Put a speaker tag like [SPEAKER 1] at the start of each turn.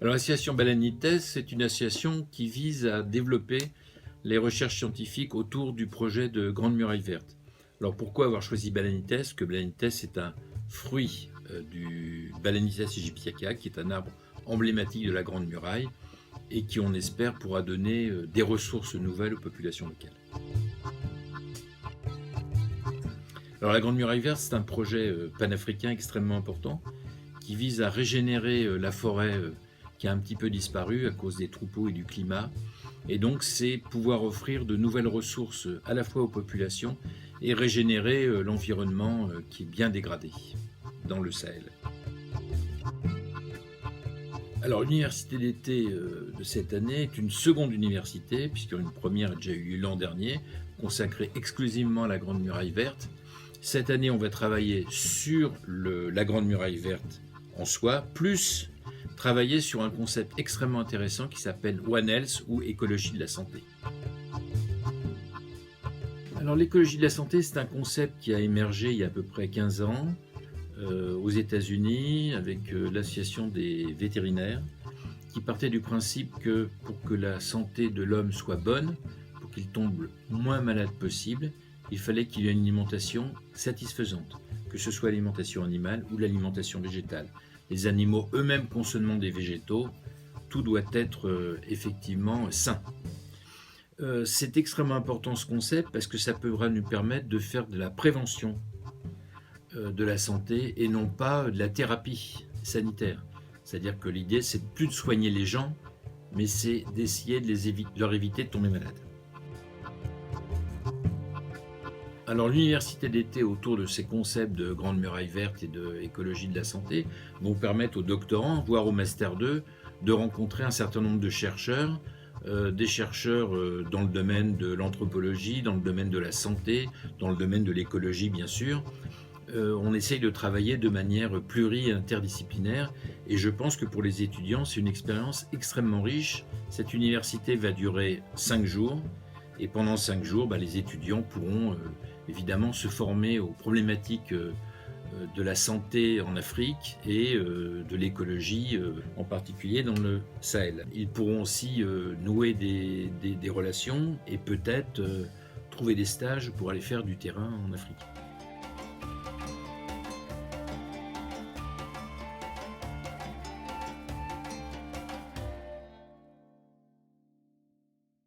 [SPEAKER 1] Alors, l'association Balanites, c'est une association qui vise à développer les recherches scientifiques autour du projet de Grande Muraille Verte. Alors, pourquoi avoir choisi Balanites? Que Balanites est un fruit du Balanites aegyptiaca, qui est un arbre emblématique de la Grande Muraille et qui, on espère, pourra donner des ressources nouvelles aux populations locales. Alors, la Grande Muraille Verte, c'est un projet panafricain extrêmement important qui vise à régénérer la forêt qui a un petit peu disparu à cause des troupeaux et du climat. Et donc, c'est pouvoir offrir de nouvelles ressources à la fois aux populations et régénérer l'environnement qui est bien dégradé dans le Sahel. Alors, l'université d'été de cette année est une seconde université, puisqu'une première a déjà eu lieu l'an dernier, consacrée exclusivement à la Grande Muraille Verte. Cette année, on va travailler sur la Grande Muraille Verte en soi, plus travailler sur un concept extrêmement intéressant qui s'appelle One Health ou écologie de la santé. Alors, l'écologie de la santé, c'est un concept qui a émergé il y a à peu près 15 ans aux États-Unis avec l'association des vétérinaires qui partait du principe que pour que la santé de l'homme soit bonne, pour qu'il tombe le moins malade possible, il fallait qu'il y ait une alimentation satisfaisante, que ce soit l'alimentation animale ou l'alimentation végétale. Les animaux eux-mêmes consommant des végétaux, tout doit être effectivement sain. C'est extrêmement important ce concept parce que ça pourra nous permettre de faire de la prévention de la santé et non pas de la thérapie sanitaire. C'est-à-dire que l'idée, c'est plus de soigner les gens, mais c'est d'essayer de leur éviter de tomber malades. Alors, l'université d'été autour de ces concepts de Grande Muraille Verte et d'écologie de la santé vont permettre aux doctorants, voire au Master 2, de rencontrer un certain nombre de chercheurs, des chercheurs dans le domaine de l'anthropologie, dans le domaine de la santé, dans le domaine de l'écologie bien sûr. On essaye de travailler de manière pluri-interdisciplinaire et je pense que pour les étudiants, c'est une expérience extrêmement riche. Cette université va durer 5 jours et pendant 5 jours, les étudiants pourront évidemment se former aux problématiques de la santé en Afrique et de l'écologie, en particulier dans le Sahel. Ils pourront aussi nouer des relations et peut-être trouver des stages pour aller faire du terrain en Afrique.